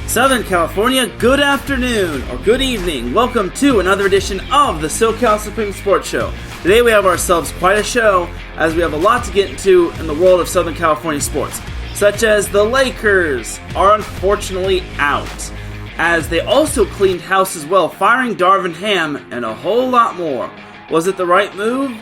Southern California, good afternoon or good evening. Welcome to another edition of the SoCal Supreme Sports Show. Today we have ourselves quite a show as we have a lot to get into in the world of Southern California sports, such as the Lakers are unfortunately out, as they also cleaned house as well, firing Darvin Ham and a whole lot more. Was it the right move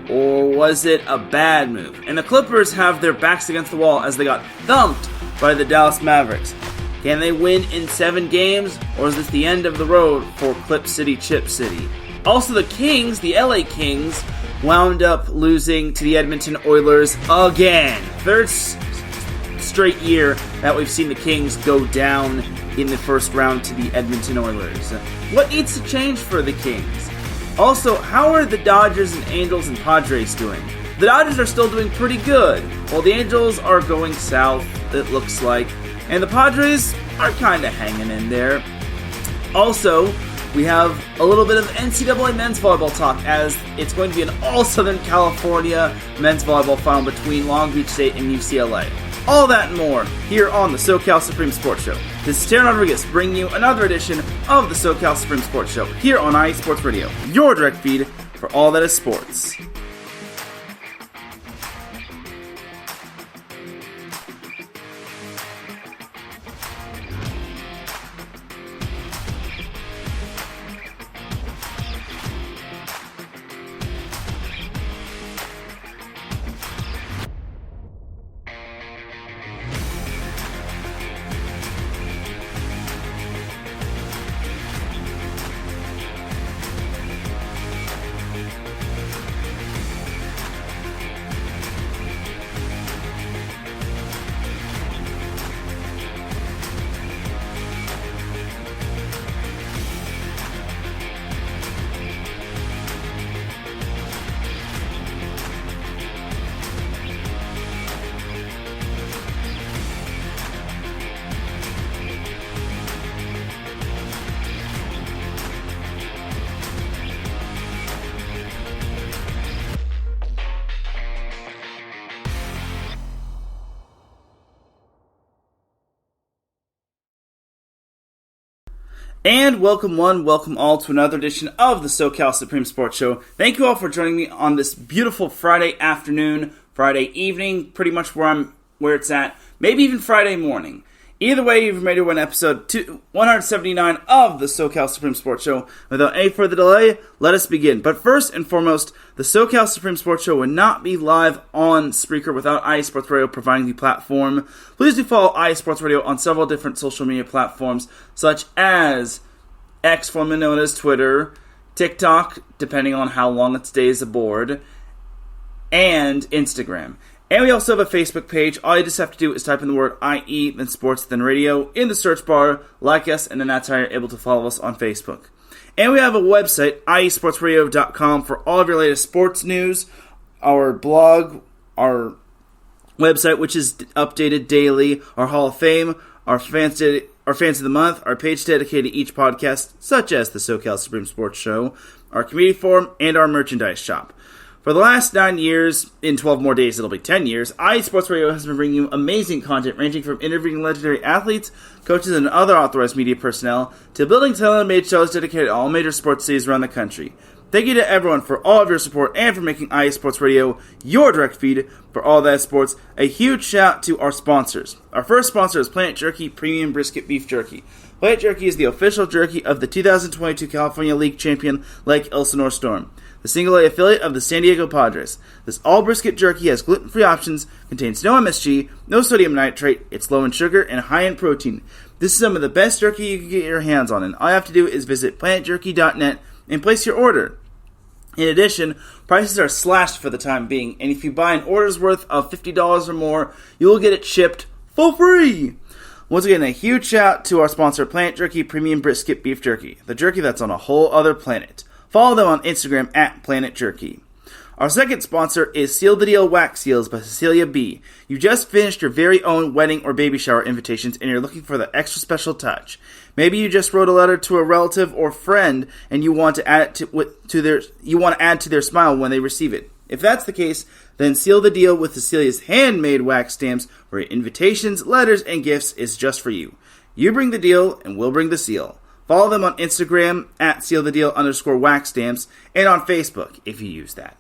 or was it a bad move? And the Clippers have their backs against the wall as they got thumped by the Dallas Mavericks. Can they win in 7 games, or is this the end of the road for Clip City, Chip City? Also, the Kings, the LA Kings, wound up losing to the Edmonton Oilers again. Third straight year that we've seen the Kings go down in the first round to the Edmonton Oilers. What needs to change for the Kings? Also, how are the Dodgers and Angels and Padres doing? The Dodgers are still doing pretty good, while the Angels are going south, it looks like. And the Padres are kind of hanging in there. Also, we have a little bit of NCAA men's volleyball talk, as it's going to be an all-Southern California men's volleyball final between Long Beach State and UCLA. All that and more here on the SoCal Supreme Sports Show. This is Teran Rodriguez bringing you another edition of the SoCal Supreme Sports Show here on IE Sports Radio, your direct feed for all that is sports. And welcome one, welcome all to another edition of the SoCal Supreme Sports Show. Thank you all for joining me on this beautiful Friday afternoon, Friday evening, pretty much where it's at, maybe even Friday morning. Either way, you've made it to episode 179 of the SoCal Supreme Sports Show. Without any further delay, let us begin. But first and foremost, the SoCal Supreme Sports Show would not be live on Spreaker without IE Sports Radio providing the platform. Please do follow IE Sports Radio on several different social media platforms, such as X, formerly known as Twitter, TikTok, depending on how long it stays aboard, and Instagram. And we also have a Facebook page. All you just have to do is type in the word IE, then sports, then radio in the search bar, like us, and then that's how you're able to follow us on Facebook. And we have a website, iesportsradio.com, for all of your latest sports news, our blog, our website, which is updated daily, our Hall of Fame, our fans of the month, our page dedicated to each podcast, such as the SoCal Supreme Sports Show, our community forum, and our merchandise shop. For the last 9 years, in 12 more days it'll be 10 years, IE Sports Radio has been bringing you amazing content ranging from interviewing legendary athletes, coaches, and other authorized media personnel, to building tailor-made shows dedicated to all major sports cities around the country. Thank you to everyone for all of your support and for making IE Sports Radio your direct feed for all that sports. A huge shout to our sponsors. Our first sponsor is Planet Jerky Premium Brisket Beef Jerky. Planet Jerky is the official jerky of the 2022 California League champion Lake Elsinore Storm, the single-A affiliate of the San Diego Padres. This all-brisket jerky has gluten-free options, contains no MSG, no sodium nitrate, it's low in sugar, and high in protein. This is some of the best jerky you can get your hands on, and all you have to do is visit planetjerky.net and place your order. In addition, prices are slashed for the time being, and if you buy an order's worth of $50 or more, you will get it shipped for free. Once again, a huge shout to our sponsor, Planet Jerky Premium Brisket Beef Jerky, the jerky that's on a whole other planet. Follow them on Instagram at Planet Jerky. Our second sponsor is Seal the Deal Wax Seals by Cecilia B. You just finished your very own wedding or baby shower invitations and you're looking for the extra special touch. Maybe you just wrote a letter to a relative or friend and you want to add it to their smile when they receive it. If that's the case, then seal the deal with Cecilia's handmade wax stamps where invitations, letters, and gifts is just for you. You bring the deal, and we'll bring the seal. Follow them on Instagram at @sealthedeal_wax stamps and on Facebook if you use that.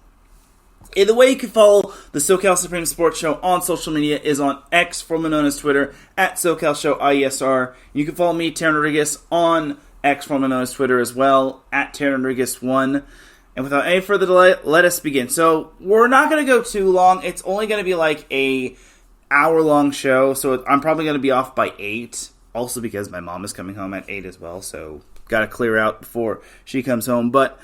The way you can follow the SoCal Supreme Sports Show on social media is on X, formerly known as Twitter, at SoCal Show IESR. You can follow me, Teran Rodriguez, on X, formerly known as Twitter as well, at Teran Rodriguez 1. And without any further delay, let us begin. So we're not going to go too long. It's only going to be like a hour-long show, so I'm probably going to be off by 8. Also because my mom is coming home at 8 as well, so got to clear out before she comes home. But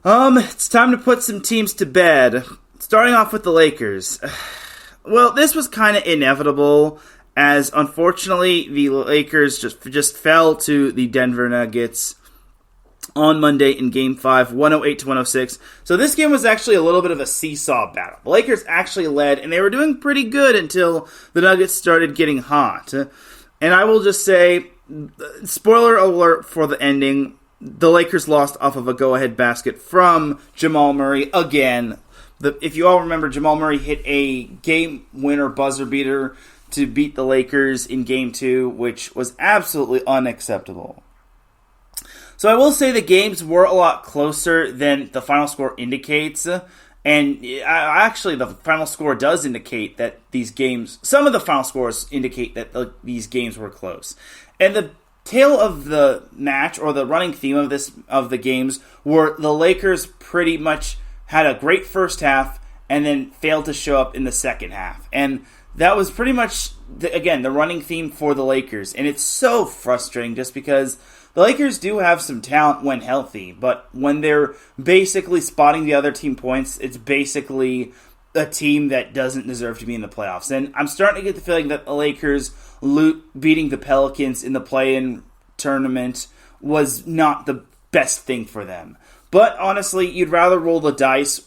it's time to put some teams to bed. Starting off with the Lakers. Well, this was kind of inevitable, as unfortunately the Lakers just fell to the Denver Nuggets on Monday in Game 5, 108-106. So this game was actually a little bit of a seesaw battle. The Lakers actually led, and they were doing pretty good until the Nuggets started getting hot. And I will just say, spoiler alert for the ending, the Lakers lost off of a go-ahead basket from Jamal Murray again. If you all remember, Jamal Murray hit a game-winner buzzer beater to beat the Lakers in Game 2, which was absolutely unacceptable. So I will say the games were a lot closer than the final score indicates. And actually, the final score does indicate that these games, some of the final scores indicate that these games were close. And the tale of the match, or the running theme of the games, were the Lakers pretty much had a great first half and then failed to show up in the second half. And that was pretty much, the running theme for the Lakers. And it's so frustrating just because the Lakers do have some talent when healthy, but when they're basically spotting the other team points, it's basically a team that doesn't deserve to be in the playoffs. And I'm starting to get the feeling that the Lakers beating the Pelicans in the play-in tournament was not the best thing for them. But honestly, you'd rather not roll the dice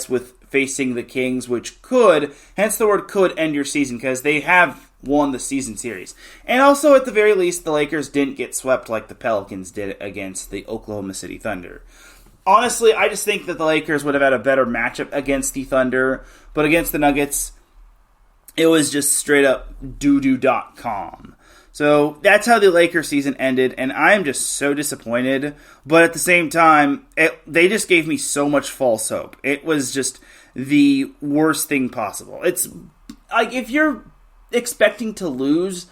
with facing the Kings, which could, hence the word could, end your season, because they have won the season series. And also, at the very least, the Lakers didn't get swept like the Pelicans did against the Oklahoma City Thunder. Honestly, I just think that the Lakers would have had a better matchup against the Thunder, but against the Nuggets, it was just straight up doo-doo.com. So that's how the Lakers season ended, and I am just so disappointed. But at the same time, they just gave me so much false hope. It was just the worst thing possible. It's like, if you're expecting to lose,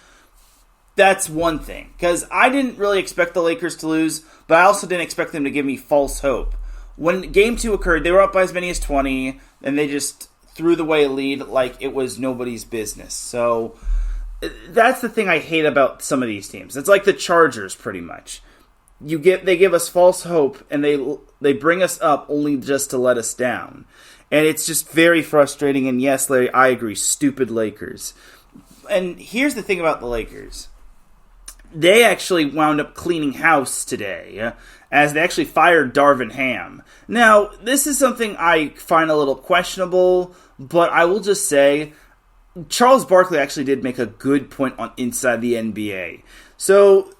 that's one thing. Because I didn't really expect the Lakers to lose, but I also didn't expect them to give me false hope. When Game 2 occurred, they were up by as many as 20, and they just threw away a lead like it was nobody's business. So that's the thing I hate about some of these teams. It's like the Chargers, pretty much. They give us false hope, and they bring us up only just to let us down. And it's just very frustrating, and yes, Larry, I agree, stupid Lakers. And here's the thing about the Lakers. They actually wound up cleaning house today, as they actually fired Darvin Ham. Now, this is something I find a little questionable, but I will just say, Charles Barkley actually did make a good point on Inside the NBA. So,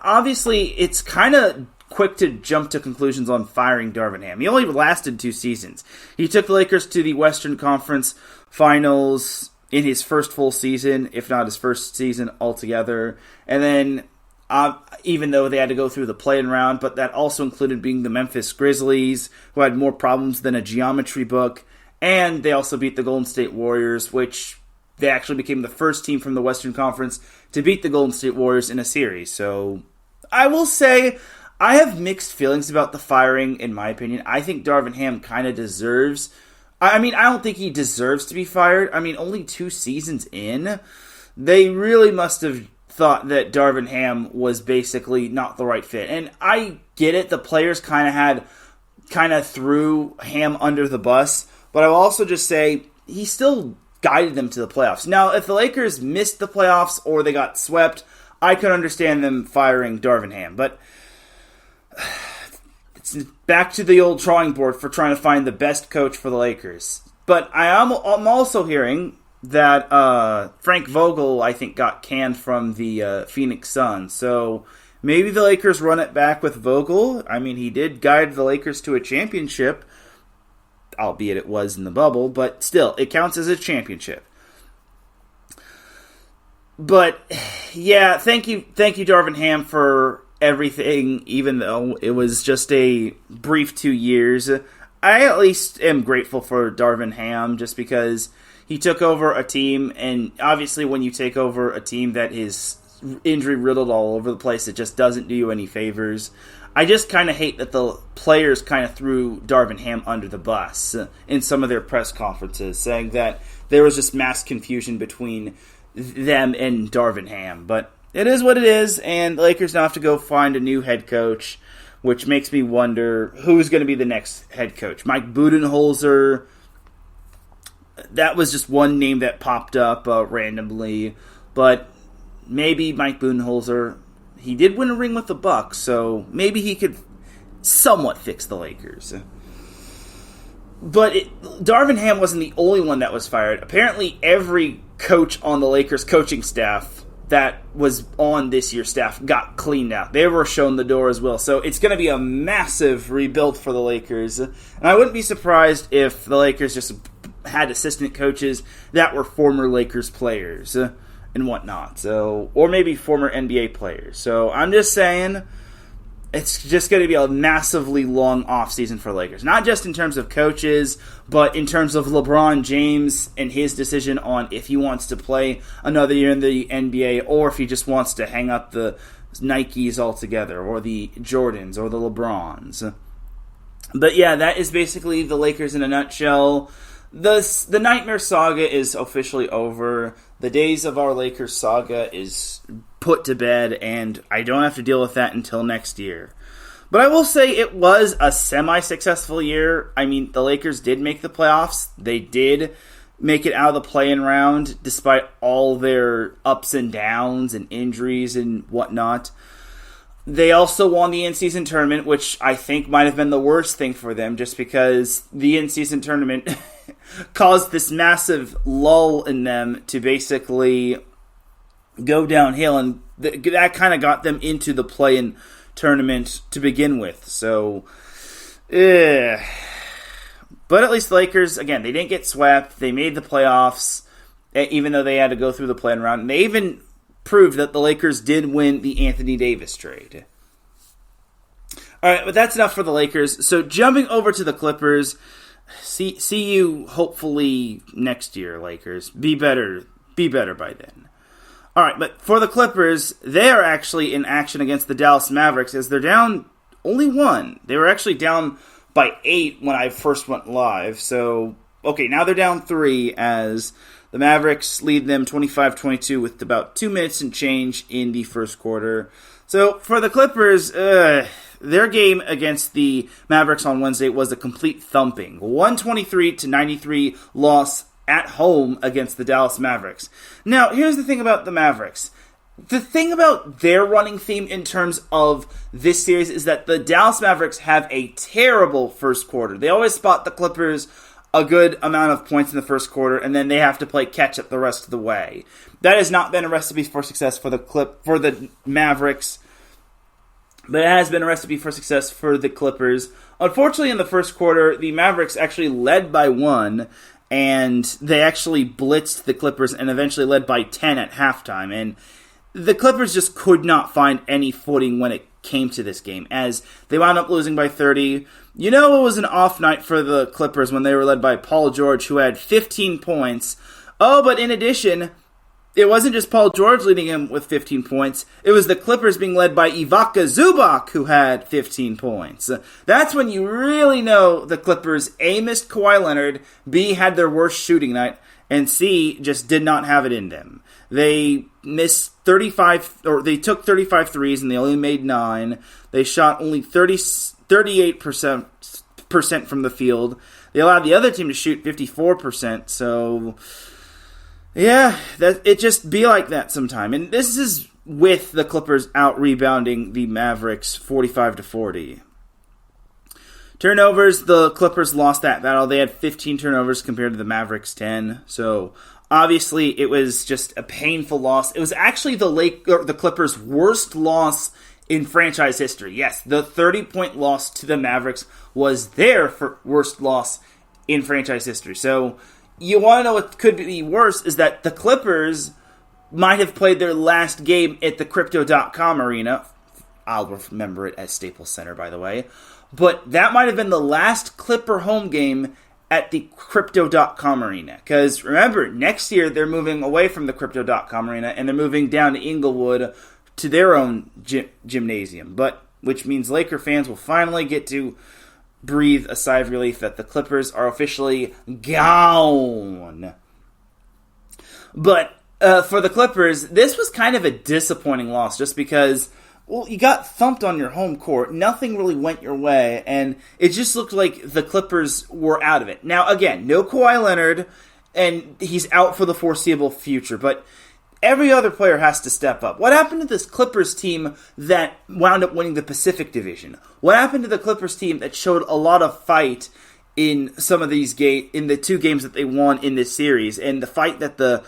obviously, it's kind of quick to jump to conclusions on firing Darvin Ham. He only lasted 2 seasons. He took the Lakers to the Western Conference Finals in his first full season, if not his first season altogether. And then, even though they had to go through the play-in round, but that also included being the Memphis Grizzlies, who had more problems than a geometry book. And they also beat the Golden State Warriors, which they actually became the first team from the Western Conference to beat the Golden State Warriors in a series. So, I will say, I have mixed feelings about the firing, in my opinion. I think Darvin Ham kind of deserves... I don't think he deserves to be fired. Only 2 seasons in, they really must have thought that Darvin Ham was basically not the right fit. And I get it, the players kind of threw Ham under the bus, but I will also just say he still guided them to the playoffs. Now, if the Lakers missed the playoffs or they got swept, I could understand them firing Darvin Ham. But it's back to the old drawing board for trying to find the best coach for the Lakers. But I'm also hearing that Frank Vogel, I think, got canned from the Phoenix Suns. So maybe the Lakers run it back with Vogel. He did guide the Lakers to a championship, albeit it was in the bubble, but still, it counts as a championship. But yeah, thank you, Darvin Ham, for everything. Even though it was just a brief 2 years, I at least am grateful for Darvin Ham, just because he took over a team, and obviously when you take over a team that is injury riddled all over the place, it just doesn't do you any favors. I just kind of hate that the players kind of threw Darvin Ham under the bus in some of their press conferences, saying that there was just mass confusion between them and Darvin Ham. But it is what it is, and the Lakers now have to go find a new head coach, which makes me wonder who's going to be the next head coach. Mike Budenholzer, that was just one name that popped up randomly, but maybe Mike Budenholzer, he did win a ring with the Bucks, so maybe he could somewhat fix the Lakers. But Darvin Ham wasn't the only one that was fired. Apparently every coach on the Lakers coaching staff that was on this year's staff got cleaned out. They were shown the door as well. So it's going to be a massive rebuild for the Lakers. And I wouldn't be surprised if the Lakers just had assistant coaches that were former Lakers players and whatnot. So, or maybe former NBA players. So I'm just saying, it's just going to be a massively long offseason for Lakers. Not just in terms of coaches, but in terms of LeBron James and his decision on if he wants to play another year in the NBA or if he just wants to hang up the Nikes altogether, or the Jordans, or the LeBrons. But yeah, that is basically the Lakers in a nutshell. The Nightmare Saga is officially over. The days of our Lakers saga is put to bed, and I don't have to deal with that until next year. But I will say it was a semi-successful year. I mean, the Lakers did make the playoffs. They did make it out of the play-in round, despite all their ups and downs and injuries and whatnot. They also won the in-season tournament, which I think might have been the worst thing for them, just because the in-season tournament caused this massive lull in them to basically go downhill, and that kind of got them into the play-in tournament to begin with. So, but at least the Lakers, again, they didn't get swept. They made the playoffs, even though they had to go through the play-in round. And they even proved that the Lakers did win the Anthony Davis trade. All right, but that's enough for the Lakers. So jumping over to the Clippers, see you hopefully next year, Lakers. Be better by then. All right, but for the Clippers, they are actually in action against the Dallas Mavericks as they're down only one. They were actually down by 8 when I first went live. So, okay, now they're down 3 as the Mavericks lead them 25-22 with about 2 minutes and change in the first quarter. So, for the Clippers, their game against the Mavericks on Wednesday was a complete thumping. 123-93 loss at home against the Dallas Mavericks. Now, here's the thing about the Mavericks. The thing about their running theme in terms of this series is that the Dallas Mavericks have a terrible first quarter. They always spot the Clippers a good amount of points in the first quarter, and then they have to play catch-up the rest of the way. That has not been a recipe for success for the Mavericks, but it has been a recipe for success for the Clippers. Unfortunately, in the first quarter, the Mavericks actually led by 1, and they actually blitzed the Clippers and eventually led by 10 at halftime. And the Clippers just could not find any footing when it came to this game, as they wound up losing by 30. You know, it was an off night for the Clippers when they were led by Paul George, who had 15 points. Oh, but in addition, it wasn't just Paul George leading him with 15 points. It was the Clippers being led by Ivica Zubac, who had 15 points. That's when you really know the Clippers, A, missed Kawhi Leonard, B, had their worst shooting night, and C, just did not have it in them. They missed 35, or they took 35 threes, and they only made 9. They shot only 38% from the field. They allowed the other team to shoot 54%, so yeah, it just be like that sometime. And this is with the Clippers out-rebounding the Mavericks 45-40. Turnovers, the Clippers lost that battle. They had 15 turnovers compared to the Mavericks' 10. So, obviously, it was just a painful loss. It was actually the Clippers' worst loss in franchise history. Yes, the 30-point loss to the Mavericks was their worst loss in franchise history. So, you want to know what could be worse is that the Clippers might have played their last game at the Crypto.com arena. I'll remember it as Staples Center, by the way. But that might have been the last Clipper home game at the Crypto.com arena. Because remember, next year they're moving away from the Crypto.com arena and they're moving down to Inglewood to their own gymnasium. Which means Laker fans will finally get to breathe a sigh of relief that the Clippers are officially gone. But for the Clippers, this was kind of a disappointing loss just because, well, you got thumped on your home court. Nothing really went your way, and it just looked like the Clippers were out of it. Now, again, no Kawhi Leonard, and he's out for the foreseeable future, but every other player has to step up. What happened to this Clippers team that wound up winning the Pacific Division? What happened to the Clippers team that showed a lot of fight in some of these in the 2 games that they won in this series, and the fight that the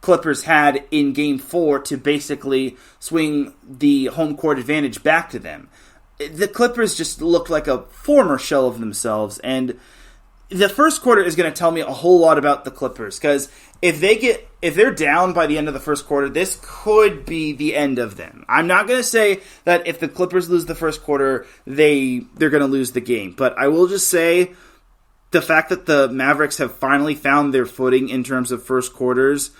Clippers had in Game 4 to basically swing the home court advantage back to them? The Clippers just looked like a former shell of themselves, and the first quarter is going to tell me a whole lot about the Clippers, because if they're down by the end of the first quarter, this could be the end of them. I'm not going to say that if the Clippers lose the first quarter, they're going to lose the game, but I will just say the fact that the Mavericks have finally found their footing in terms of first quarters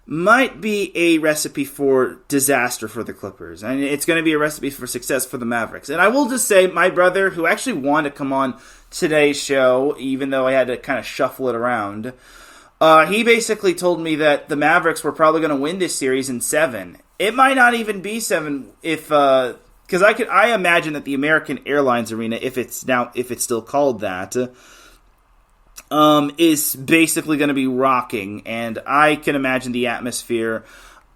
might be a recipe for disaster for the Clippers. And it's going to be a recipe for success for the Mavericks. And I will just say, my brother, who actually wanted to come on today's show, even though I had to kind of shuffle it around, he basically told me that the Mavericks were probably going to win this series in 7. It might not even be 7 because I imagine that the American Airlines Arena, if it's still called that, is basically going to be rocking, and I can imagine the atmosphere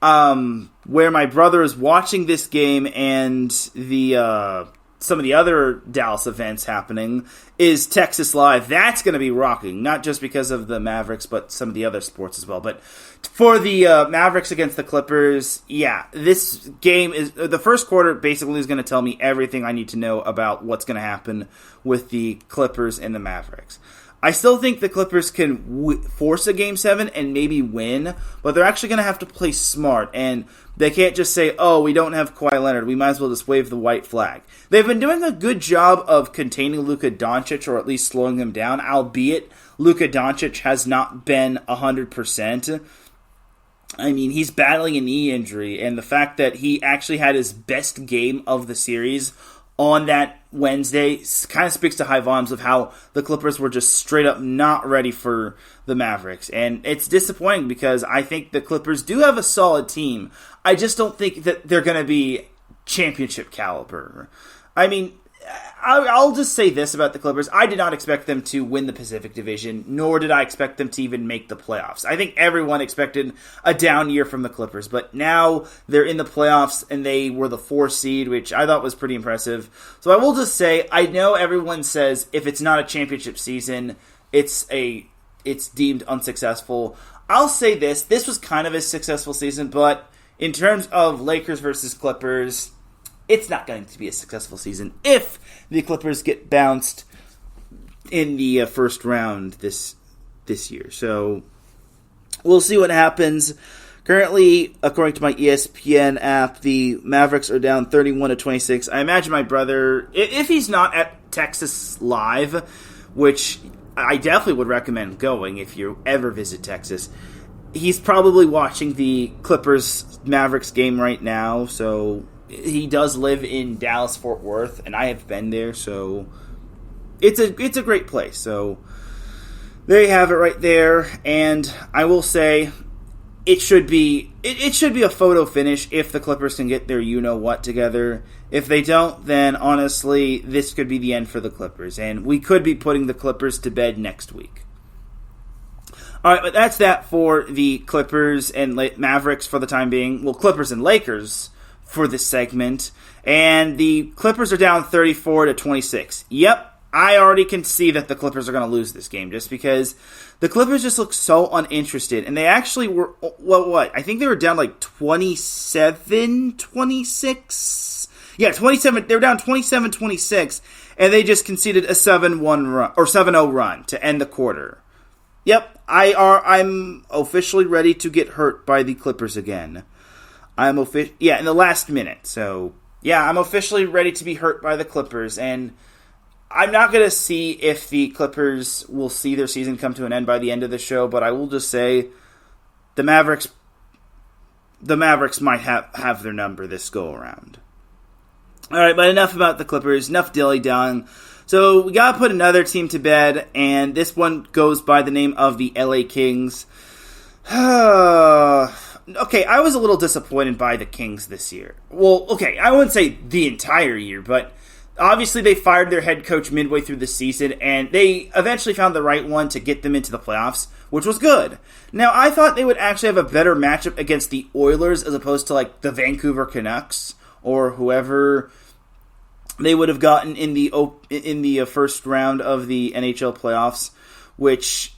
where my brother is watching this game and the some of the other Dallas events happening is Texas Live. That's going to be rocking, not just because of the Mavericks, but some of the other sports as well. But for the Mavericks against the Clippers, yeah, this game is the first quarter basically is going to tell me everything I need to know about what's going to happen with the Clippers and the Mavericks. I still think the Clippers can force a Game 7 and maybe win, but they're actually going to have to play smart, and they can't just say, oh, we don't have Kawhi Leonard, we might as well just wave the white flag. They've been doing a good job of containing Luka Doncic, or at least slowing him down, albeit Luka Doncic has not been 100%. I mean, he's battling a knee injury, and the fact that he actually had his best game of the series on that Wednesday kind of speaks to high volumes of how the Clippers were just straight up not ready for the Mavericks. And it's disappointing because I think the Clippers do have a solid team. I just don't think that they're going to be championship caliber. I mean, I'll just say this about the Clippers. I did not expect them to win the Pacific Division, nor did I expect them to even make the playoffs. I think everyone expected a down year from the Clippers, but now they're in the playoffs, and they were the 4 seed, which I thought was pretty impressive. So I will just say, I know everyone says if it's not a championship season, it's deemed unsuccessful. I'll say this was kind of a successful season, but in terms of Lakers versus Clippers, it's not going to be a successful season if the Clippers get bounced in the first round this year. So we'll see what happens. Currently, according to my ESPN app, the Mavericks are down 31-26. I imagine my brother, if he's not at Texas Live, which I definitely would recommend going if you ever visit Texas, he's probably watching the Clippers-Mavericks game right now, so he does live in Dallas-Fort Worth, and I have been there, so it's a great place. So there you have it right there, and I will say it should be a photo finish if the Clippers can get their you-know-what together. If they don't, then honestly, this could be the end for the Clippers, and we could be putting the Clippers to bed next week. All right, but that's that for the Clippers and Mavericks for the time being. Well, Clippers and Lakers for this segment, and the Clippers are down 34-26. Yep, I already can see that the Clippers are going to lose this game just because the Clippers just look so uninterested, and they actually were, what? I think they were down like 27-26? Yeah, 27. They were down 27-26, and they just conceded a 7-1 run, or 7-0 run to end the quarter. Yep, I'm officially ready to get hurt by the Clippers again. In the last minute. So, yeah, I'm officially ready to be hurt by the Clippers, and I'm not going to see if the Clippers will see their season come to an end by the end of the show, but I will just say the Mavericks might have their number this go-around. All right, but enough about the Clippers, enough dilly-dallying. So we got to put another team to bed, and this one goes by the name of the LA Kings. Okay, I was a little disappointed by the Kings this year. Well, okay, I wouldn't say the entire year, but obviously they fired their head coach midway through the season, and they eventually found the right one to get them into the playoffs, which was good. Now, I thought they would actually have a better matchup against the Oilers as opposed to, like, the Vancouver Canucks or whoever they would have gotten in the first round of the NHL playoffs, which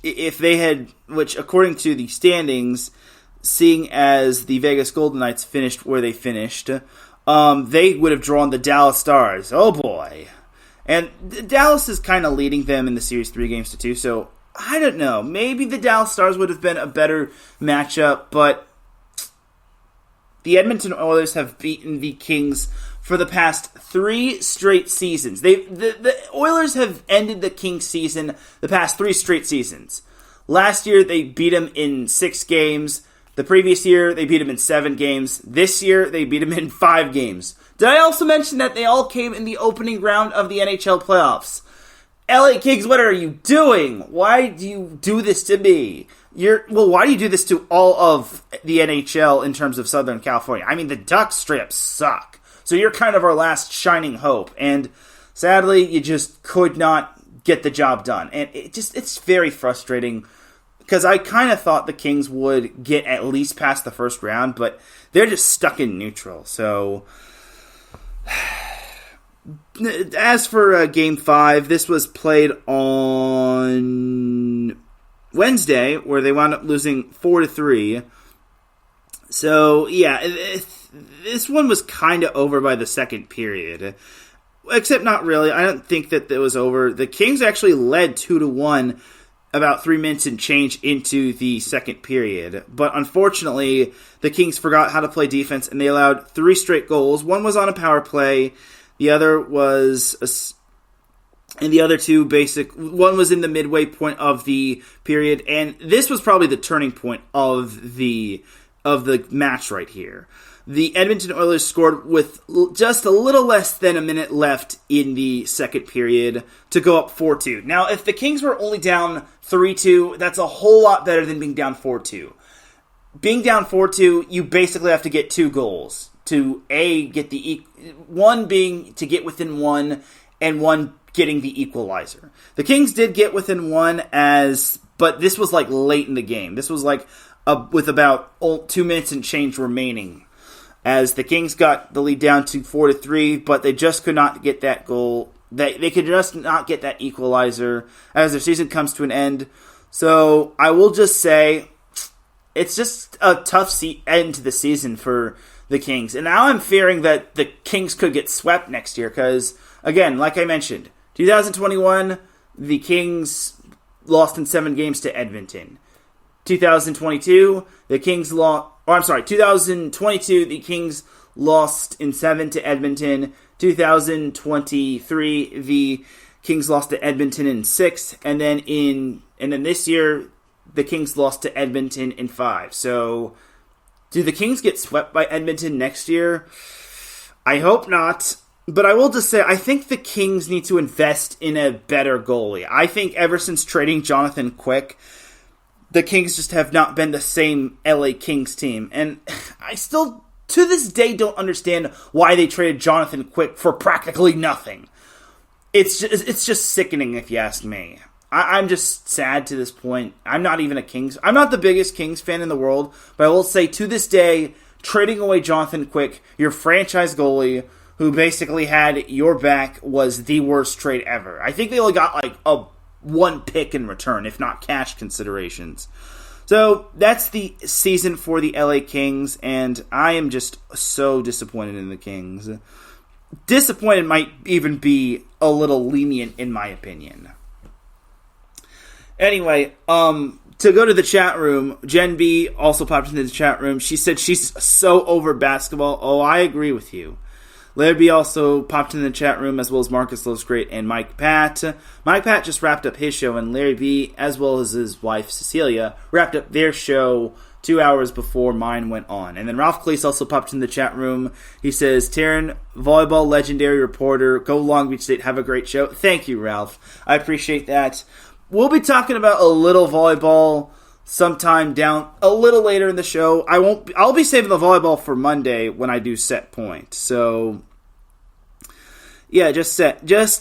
according to the standings, seeing as the Vegas Golden Knights finished where they finished, they would have drawn the Dallas Stars. Oh boy. And Dallas is kind of leading them in the series 3-2, so I don't know. Maybe the Dallas Stars would have been a better matchup, but the Edmonton Oilers have beaten the Kings for the past 3 straight seasons. The Oilers have ended the Kings season the past 3 straight seasons. Last year, they beat them in 6 games. The previous year, they beat them in 7 games. This year, they beat them in 5 games. Did I also mention that they all came in the opening round of the NHL playoffs? LA Kings, what are you doing? Why do you do this to me? Why do you do this to all of the NHL in terms of Southern California? I mean, the Ducks straight up suck. So you're kind of our last shining hope. And sadly, you just could not get the job done. And it's very frustrating because I kind of thought the Kings would get at least past the first round, but they're just stuck in neutral. So as for Game 5, this was played on Wednesday, where they wound up losing 4-3. So, yeah, this one was kind of over by the second period. Except not really. I don't think that it was over. The Kings actually led 2-1 about 3 minutes and change into the second period. But unfortunately, the Kings forgot how to play defense, and they allowed 3 straight goals. One was on a power play. The other was and the other 2 one was in the midway point of the period, and this was probably the turning point of the match right here. The Edmonton Oilers scored with just a little less than a minute left in the second period to go up 4-2. Now, if the Kings were only down 3-2, that's a whole lot better than being down 4-2. Being down 4-2, you basically have to get 2 goals to get one being to get within 1 and 1 getting the equalizer. The Kings did get within 1 but this was like late in the game. This was like with about 2 minutes and change remaining, as the Kings got the lead down to 4-3, but they just could not get that goal. They could just not get that equalizer as their season comes to an end. So I will just say it's just a tough end to the season for the Kings. And now I'm fearing that the Kings could get swept next year because, again, like I mentioned, 2021, the Kings lost in 7 games to Edmonton. 2022, the Kings lost... 2022, the Kings lost in 7 to Edmonton. 2023, the Kings lost to Edmonton in 6. And then this year, the Kings lost to Edmonton in 5. So, do the Kings get swept by Edmonton next year? I hope not. But I will just say, I think the Kings need to invest in a better goalie. I think ever since trading Jonathan Quick, the Kings just have not been the same LA Kings team. And I still, to this day, don't understand why they traded Jonathan Quick for practically nothing. It's just sickening, if you ask me. I'm just sad to this point. I'm not the biggest Kings fan in the world, but I will say, to this day, trading away Jonathan Quick, your franchise goalie, who basically had your back, was the worst trade ever. I think they only got like a 1 pick in return, if not cash considerations. So that's the season for the LA Kings, and I am just so disappointed in the Kings. Disappointed might even be a little lenient in my opinion. Anyway, to go to the chat room, Jen B also popped into the chat room. She said she's so over basketball. Oh, I agree with you. Larry B also popped in the chat room, as well as Marcus Loves Great and Mike Pat. Mike Pat just wrapped up his show, and Larry B, as well as his wife Cecilia, wrapped up their show 2 hours before mine went on. And then Ralph Cleese also popped in the chat room. He says, Teran, volleyball legendary reporter, go Long Beach State, have a great show. Thank you, Ralph. I appreciate that. We'll be talking about a little volleyball sometime down a little later in the show. I'll be saving the volleyball for Monday when I do set point. So yeah, just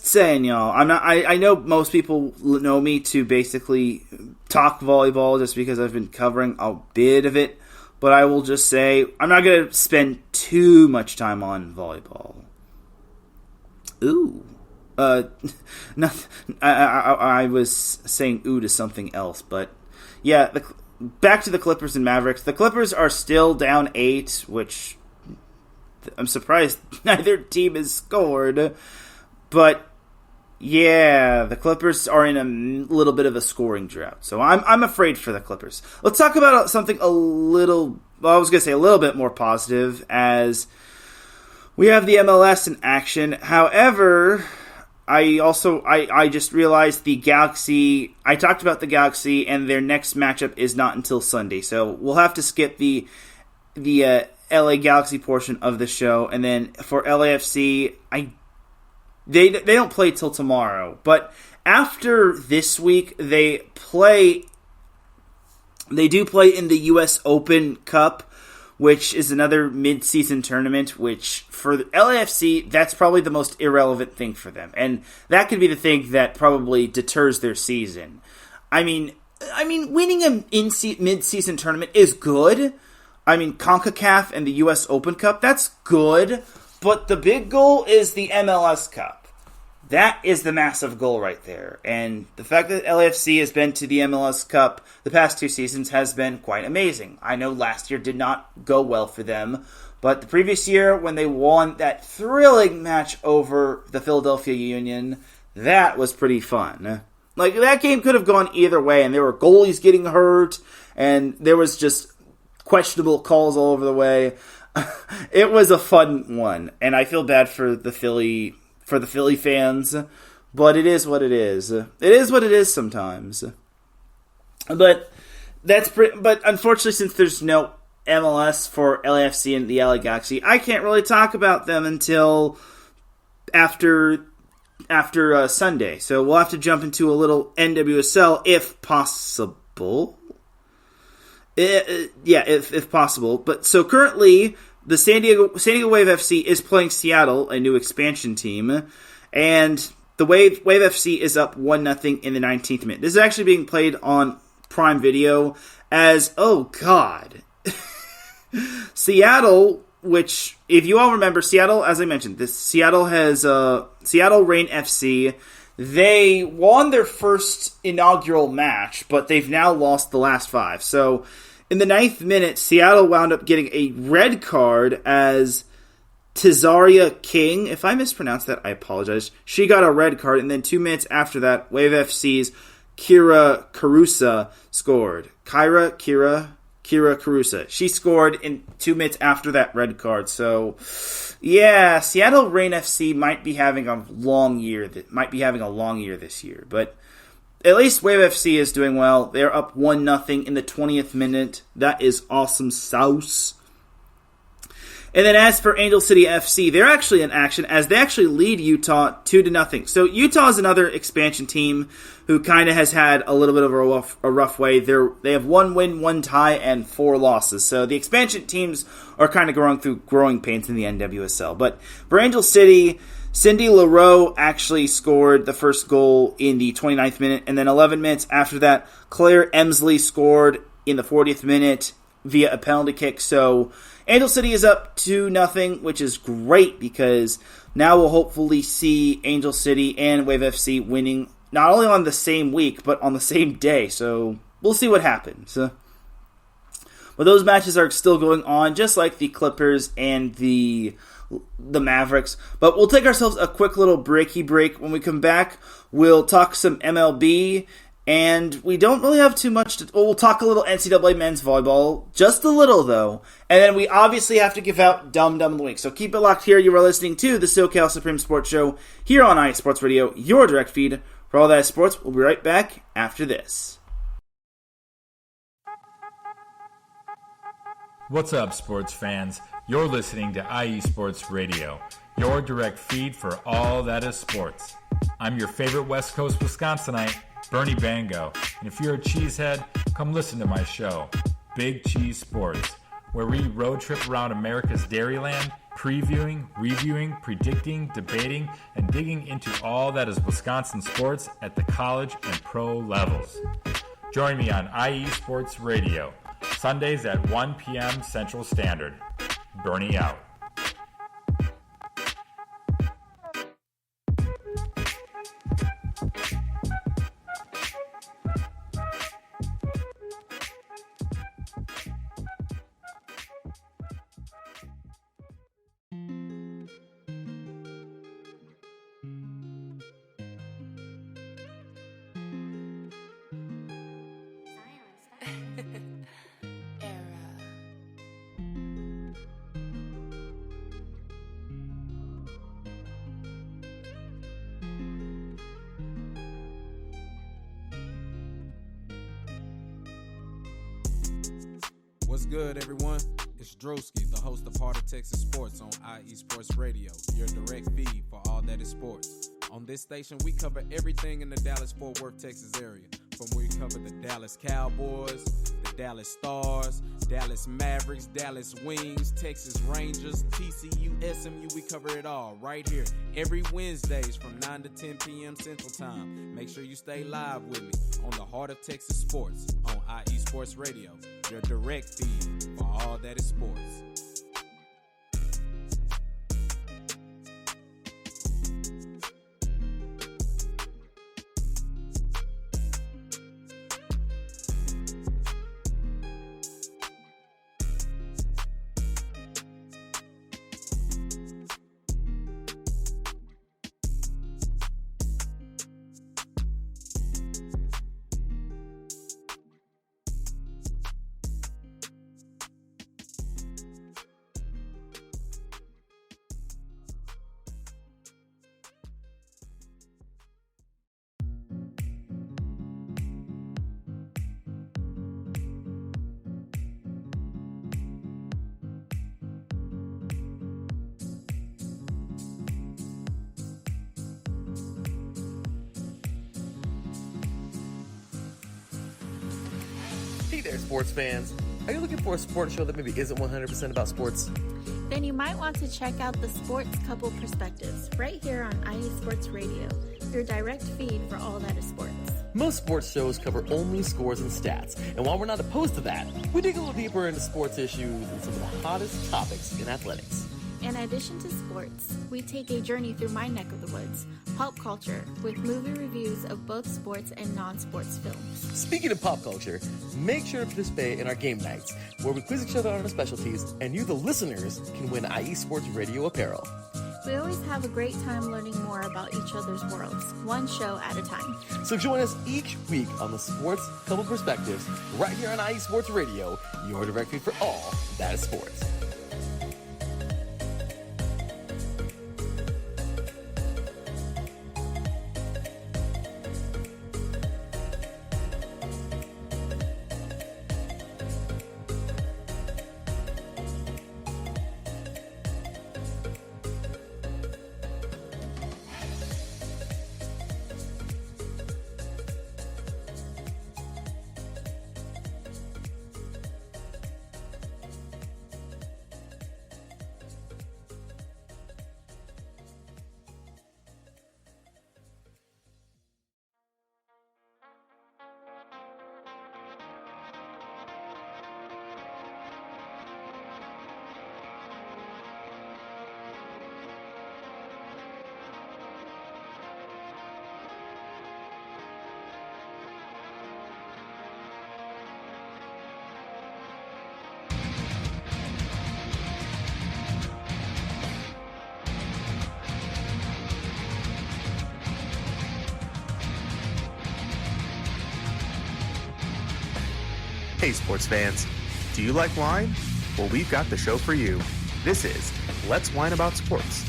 saying, y'all. I know most people know me to basically talk volleyball just because I've been covering a bit of it, but I will just say I'm not going to spend too much time on volleyball. Ooh. I was saying ooh to something else, but yeah, back to the Clippers and Mavericks. The Clippers are still down 8, which I'm surprised neither team has scored, but yeah, the Clippers are in a little bit of a scoring drought, so I'm afraid for the Clippers. Let's talk about something I was going to say a little bit more positive, as we have the MLS in action. However, I just realized the Galaxy. I talked about the Galaxy, and their next matchup is not until Sunday, so we'll have to skip the LA Galaxy portion of the show, and then for LAFC, they don't play till tomorrow. But after this week, they do play in the U.S. Open Cup, which is another mid-season tournament, which for the LAFC, that's probably the most irrelevant thing for them. And that could be the thing that probably deters their season. I mean, winning a mid-season tournament is good. I mean, CONCACAF and the U.S. Open Cup, that's good. But the big goal is the MLS Cup. That is the massive goal right there. And the fact that LAFC has been to the MLS Cup the past 2 seasons has been quite amazing. I know last year did not go well for them, but the previous year when they won that thrilling match over the Philadelphia Union, that was pretty fun. Like, that game could have gone either way, and there were goalies getting hurt, and there was just questionable calls all over the way. It was a fun one, and I feel bad for the Philly fans, but it is what it is. It is what it is sometimes. But but unfortunately, since there's no MLS for LAFC and the LA Galaxy, I can't really talk about them until after Sunday. So we'll have to jump into a little NWSL if possible. If possible. But so currently, the San Diego Wave FC is playing Seattle, a new expansion team, and the Wave FC is up 1-0 in the 19th minute. This is actually being played on Prime Video as, oh god, Seattle, which, if you all remember, Seattle, as I mentioned, Seattle has Seattle Reign FC. They won their first inaugural match, but they've now lost the last 5. So in the 9th minute, Seattle wound up getting a red card as Tizaria King. If I mispronounced that, I apologize. She got a red card, and then 2 minutes after that, Wave FC's Kira Carusa scored. Kira Carusa. She scored in 2 minutes after that red card. So, yeah, Seattle Reign FC might be having a long year. This year, but at least Wave FC is doing well. They're up 1-0 in the 20th minute. That is awesome sauce. And then as for Angel City FC, they're actually in action as they actually lead Utah 2-0. So Utah is another expansion team who kind of has had a little bit of a rough way. They have 1 win, 1 tie, and 4 losses. So the expansion teams are kind of going through growing pains in the NWSL. But for Angel City, Cindy LaRoe actually scored the first goal in the 29th minute, and then 11 minutes after that, Claire Emsley scored in the 40th minute via a penalty kick. So Angel City is up 2-0, which is great because now we'll hopefully see Angel City and Wave FC winning not only on the same week, but on the same day. So we'll see what happens. But those matches are still going on, just like the Clippers and the Mavericks. But we'll take ourselves a quick little breaky break. When we come back, we'll talk some MLB, And we don't really have too much to... Well, we'll talk a little NCAA men's volleyball. Just a little, though. And then we obviously have to give out Dum Dum of the Week. So keep it locked here. You are listening to the SoCal Supreme Sports Show here on IE Sports Radio, your direct feed for all that is sports. We'll be right back after this. What's up, sports fans? You're listening to IE Sports Radio, your direct feed for all that is sports. I'm your favorite West Coast Wisconsinite, Bernie Bango, and if you're a cheesehead, come listen to my show, Big Cheese Sports, where we road trip around America's Dairyland, previewing, reviewing, predicting, debating, and digging into all that is Wisconsin sports at the college and pro levels. Join me on IE Sports Radio, Sundays at 1 p.m. Central Standard. Bernie out. What's good, everyone? It's Drewski, the host of Heart of Texas Sports on IE Sports Radio, your direct feed for all that is sports. On this station, we cover everything in the Dallas-Fort Worth, Texas area. From we cover the Dallas Cowboys, the Dallas Stars, Dallas Mavericks, Dallas Wings, Texas Rangers, TCU, SMU, we cover it all right here every Wednesdays from 9 to 10 p.m. Central Time. Make sure you stay live with me on the Heart of Texas Sports on IE Sports Radio, your direct feed for all that is sports. Hey there, sports fans. Are you looking for a sports show that maybe isn't 100% about sports? Then you might want to check out the Sports Couple Perspectives right here on IE Sports Radio, your direct feed for all that is sports. Most sports shows cover only scores and stats, and while we're not opposed to that, we dig a little deeper into sports issues and some of the hottest topics in athletics. In addition to sports, we take a journey through my neck of the woods, pop culture, with movie reviews of both sports and non-sports films. Speaking of pop culture, make sure to participate in our game nights, where we quiz each other on our specialties, and you, the listeners, can win IE Sports Radio apparel. We always have a great time learning more about each other's worlds, one show at a time. So join us each week on the Sports Couple Perspectives, right here on IE Sports Radio, your direct feed for all that is sports. Hey sports fans, do you like wine? Well, we've got the show for you. This is Let's Wine About Sports,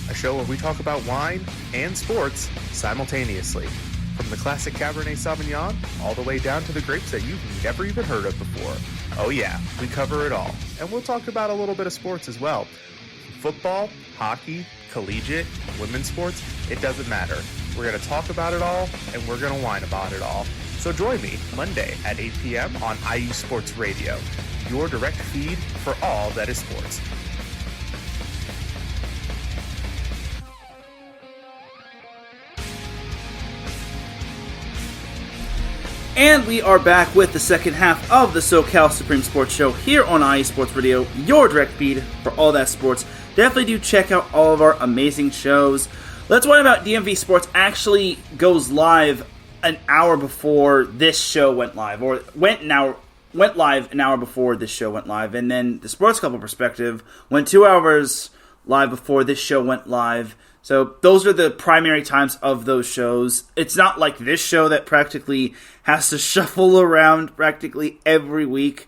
a show where we talk about wine and sports simultaneously. From the classic Cabernet Sauvignon all the way down to the grapes that you've never even heard of before. Oh yeah, we cover it all. And we'll talk about a little bit of sports as well. Football, hockey, collegiate, women's sports, it doesn't matter. We're going to talk about it all, and we're going to whine about it all. So join me Monday at 8 p.m. on IU Sports Radio, your direct feed for all that is sports. And we are back with the second half of the SoCal Supreme Sports Show here on IE Sports Radio, your direct feed for all that sports. Definitely do check out all of our amazing shows. Let's Whine About DMV Sports actually goes live an hour before this show went live, or went live an hour before this show went live, and then the Sports Couple Perspective went 2 hours live before this show went live. So those are the primary times of those shows. It's not like this show that practically has to shuffle around practically every week.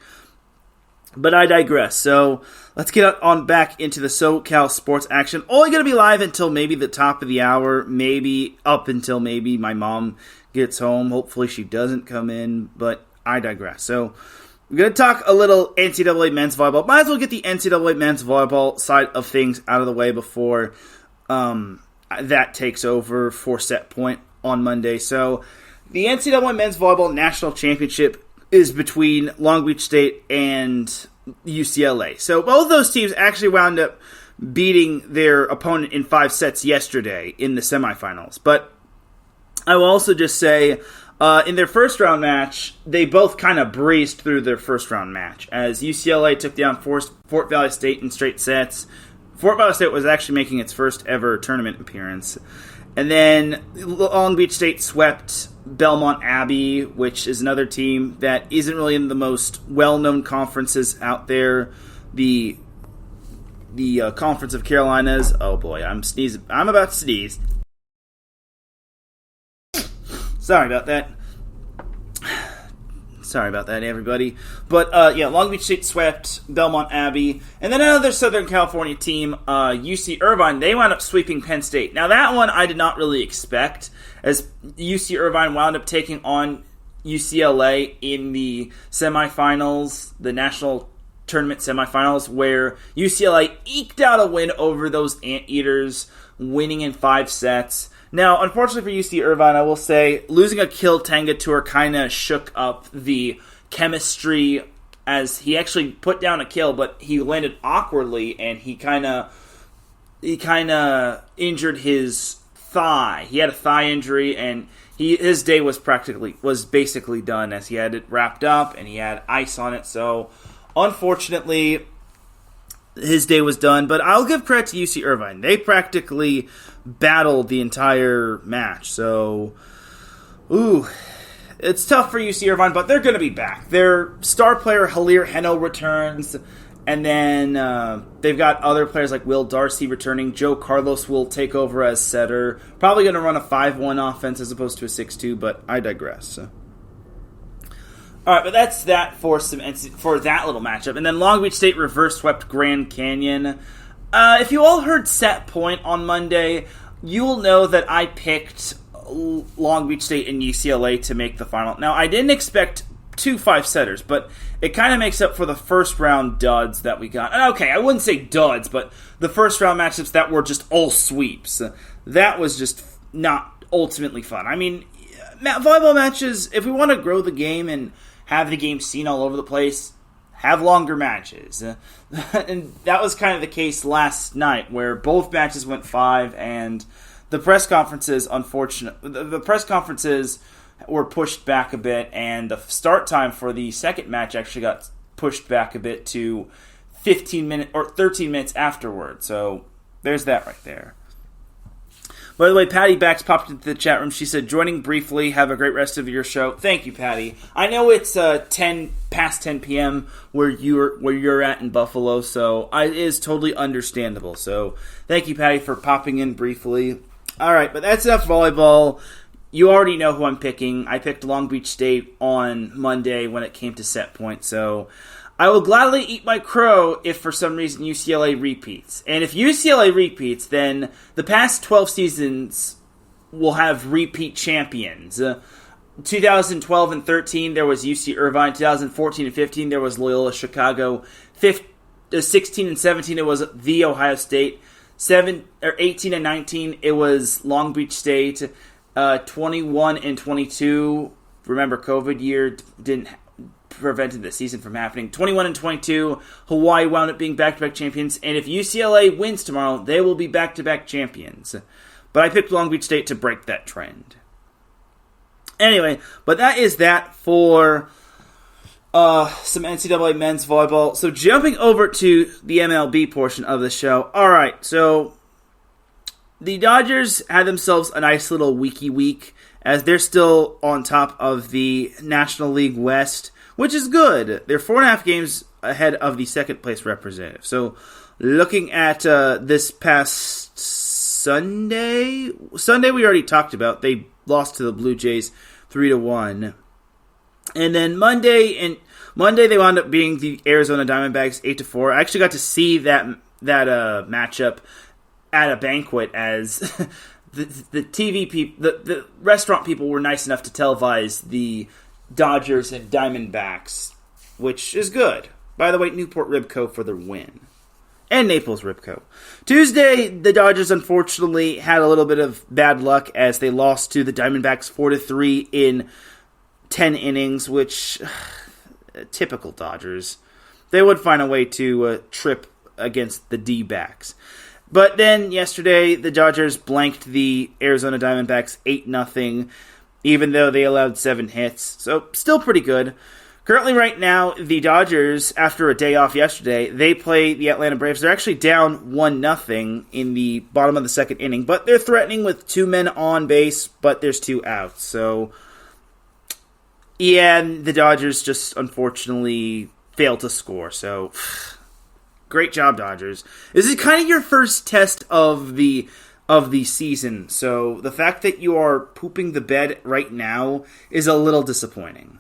But I digress. So let's get on back into the SoCal sports action. Only going to be live until maybe the top of the hour, maybe up until maybe my mom gets home. Hopefully she doesn't come in, but I digress. So we're going to talk a little NCAA men's volleyball. Might as well get the NCAA men's volleyball side of things out of the way before that takes over for set point on Monday. So the NCAA men's volleyball national championship is between Long Beach State and UCLA. So both those teams actually wound up beating their opponent in 5 sets yesterday in the semifinals. But I will also just say, in their first round match, they both kind of breezed through their first round match, as UCLA took down Fort Valley State in straight sets. Fort Valley State was actually making its first ever tournament appearance. And then Long Beach State swept Belmont Abbey, which is another team that isn't really in the most well-known conferences out there. The Conference of Carolinas. Oh boy, I'm sneezing. I'm about to sneeze. Sorry about that. Sorry about that, everybody. But, Long Beach State swept Belmont Abbey. And then another Southern California team, UC Irvine, they wound up sweeping Penn State. Now, that one I did not really expect, as UC Irvine wound up taking on UCLA in the semifinals, the national tournament semifinals, where UCLA eked out a win over those Anteaters, winning in 5 sets. Now, unfortunately for UC Irvine, I will say, losing Akil Tenga tour kind of shook up the chemistry, as he actually put down a kill, but he landed awkwardly, and he kind of injured his thigh. He had a thigh injury, and his day was basically done, as he had it wrapped up, and he had ice on it, so unfortunately his day was done. But I'll give credit to UC Irvine. They practically battled the entire match. So, it's tough for UC Irvine, but they're going to be back. Their star player, Halir Heno, returns. And then they've got other players like Will Darcy returning. Joe Carlos will take over as setter. Probably going to run a 5-1 offense as opposed to a 6-2, but I digress. So. All right, but that's that for that little matchup. And then Long Beach State reverse swept Grand Canyon. If you all heard set point on Monday, you will know that I picked Long Beach State and UCLA to make the final. Now, I didn't expect 2 5-setters, but it kind of makes up for the first round duds that we got. Okay, I wouldn't say duds, but the first round matchups that were just all sweeps. That was just not ultimately fun. I mean, volleyball matches, if we want to grow the game and have the game seen all over the place, have longer matches. And that was kind of the case last night, where both matches went 5, and the press conferences, the press conferences were pushed back a bit, and the start time for the second match actually got pushed back a bit to 15 minutes or 13 minutes afterward. So there's that right there. By the way, Patty Bax popped into the chat room. She said, joining briefly, have a great rest of your show. Thank you, Patty. I know it's past 10 p.m. where you're at in Buffalo, so it is totally understandable. So thank you, Patty, for popping in briefly. All right, but that's enough volleyball. you already know who I'm picking. I picked Long Beach State on Monday when it came to set point, so I will gladly eat my crow if for some reason UCLA repeats. And if UCLA repeats, then the past 12 seasons will have repeat champions. 2012 and 13, there was UC Irvine. 2014 and 15, there was Loyola Chicago. 16 and 17, it was The Ohio State. 18 and 19, it was Long Beach State. 21 and 22, remember COVID year didn't prevented the season from happening. 21 and 22, Hawaii wound up being back-to-back champions. And if UCLA wins tomorrow, they will be back-to-back champions. But I picked Long Beach State to break that trend. Anyway, but that is that for some NCAA men's volleyball. So jumping over to the MLB portion of the show. All right, so the Dodgers had themselves a nice little weeky week as they're still on top of the National League West, which is good. They're 4.5 games ahead of the second-place representative. So looking at this past Sunday we already talked about. They lost to the Blue Jays 3-1. And then Monday they wound up being the Arizona Diamondbacks 8-4. I actually got to see that matchup at a banquet as the TV people, the restaurant people were nice enough to televise the Dodgers and Diamondbacks, which is good. By the way, Newport Ribco for the win. And Naples Ribco. Tuesday, the Dodgers unfortunately had a little bit of bad luck as they lost to the Diamondbacks 4-3 in 10 innings, which, typical Dodgers. They would find a way to trip against the D-backs. But then yesterday, the Dodgers blanked the Arizona Diamondbacks 8-0, even though they allowed 7 hits. So, still pretty good. Currently, right now, the Dodgers, after a day off yesterday, they play the Atlanta Braves. They're actually down 1-0 in the bottom of the second inning, but they're threatening with 2 men on base, but there's 2 outs. So, yeah, the Dodgers just unfortunately failed to score. So, great job, Dodgers. This is kind of your first test of the season, so the fact that you are pooping the bed right now is a little disappointing.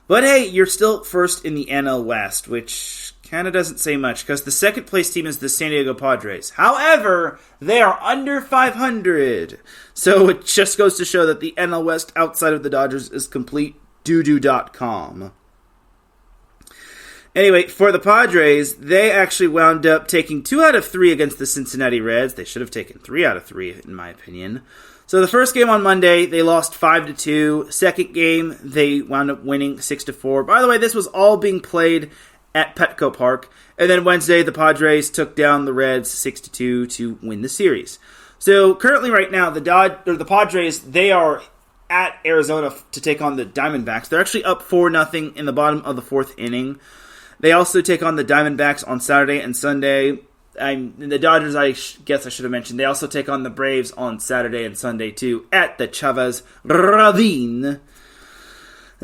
But hey, you're still first in the NL West, which kind of doesn't say much, because the second place team is the San Diego Padres. However, they are under 500, so it just goes to show that the NL West outside of the Dodgers is complete doo-doo.com. Anyway, for the Padres, they actually wound up taking 2 out of 3 against the Cincinnati Reds. They should have taken 3 out of 3, in my opinion. So the first game on Monday, they lost 5-2. Second game, they wound up winning 6-4. By the way, this was all being played at Petco Park. And then Wednesday, the Padres took down the Reds 6-2 to win the series. So currently right now, the Padres, they are at Arizona to take on the Diamondbacks. They're actually up 4-0 in the bottom of the 4th inning. They also take on the Diamondbacks on Saturday and Sunday. The Dodgers, I guess I should have mentioned, they also take on the Braves on Saturday and Sunday, too, at the Chavez Ravine. And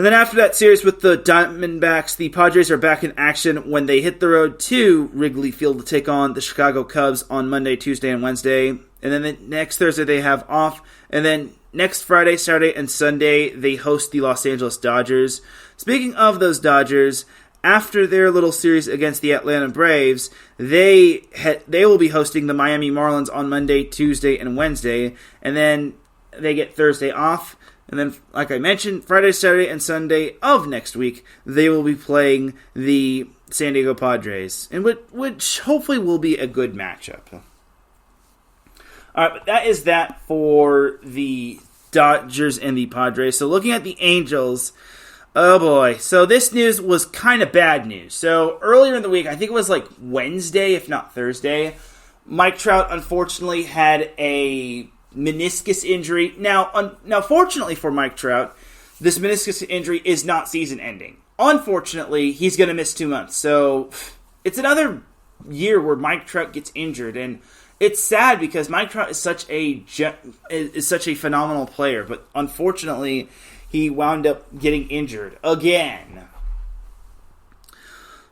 then after that series with the Diamondbacks, the Padres are back in action when they hit the road to Wrigley Field to take on the Chicago Cubs on Monday, Tuesday, and Wednesday. And then the next Thursday they have off. And then next Friday, Saturday, and Sunday, they host the Los Angeles Dodgers. Speaking of those Dodgers, after their little series against the Atlanta Braves, they will be hosting the Miami Marlins on Monday, Tuesday, and Wednesday, and then they get Thursday off. And then, like I mentioned, Friday, Saturday, and Sunday of next week, they will be playing the San Diego Padres, and which hopefully will be a good matchup. All right, but that is that for the Dodgers and the Padres. So looking at the Angels, oh boy. So this news was kind of bad news. So earlier in the week, I think it was like Wednesday, if not Thursday, Mike Trout unfortunately had a meniscus injury. Now, fortunately for Mike Trout, this meniscus injury is not season-ending. Unfortunately, he's going to miss 2 months. So it's another year where Mike Trout gets injured, and it's sad because Mike Trout is such a phenomenal player, but unfortunately, he wound up getting injured again.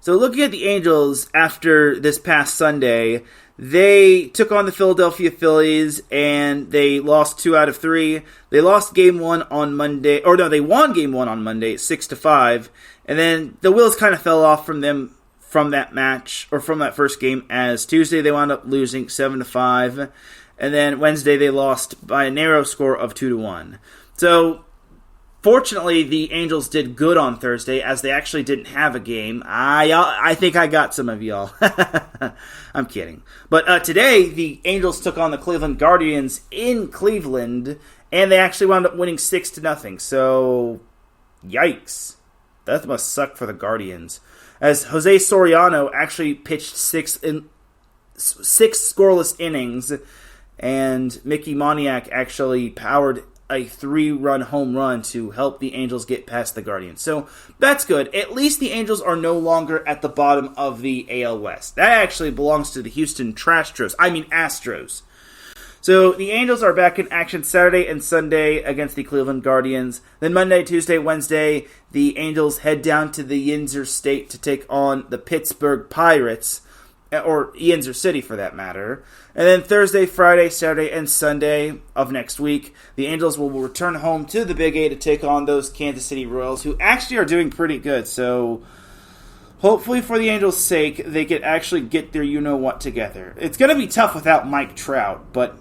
So looking at the Angels after this past Sunday, They took on the Philadelphia Phillies, and they lost 2 out of 3. They lost Game 1 on Monday, they won Game 1 on Monday, 6-5, and then the wheels kind of fell off from them from that match, or from that first game, as Tuesday they wound up losing 7-5, and then Wednesday they lost by a narrow score of 2-1. So, fortunately, the Angels did good on Thursday, as they actually didn't have a game. I think I got some of y'all. I'm kidding. But today, the Angels took on the Cleveland Guardians in Cleveland, and they actually wound up winning 6-0. So, yikes. That must suck for the Guardians. As Jose Soriano actually pitched 6 scoreless innings, and Mickey Moniak actually powered a 3-run home run to help the Angels get past the Guardians. So that's good. At least the Angels are no longer at the bottom of the AL West. That actually belongs to the Houston Astros. So the Angels are back in action Saturday and Sunday against the Cleveland Guardians. Then Monday, Tuesday, Wednesday, the Angels head down to the Yinzer State to take on the Pittsburgh Pirates, or Yinzer City for that matter. And then Thursday, Friday, Saturday, and Sunday of next week, the Angels will return home to the Big A to take on those Kansas City Royals, who actually are doing pretty good. So hopefully for the Angels' sake, they can actually get their you-know-what together. It's going to be tough without Mike Trout, but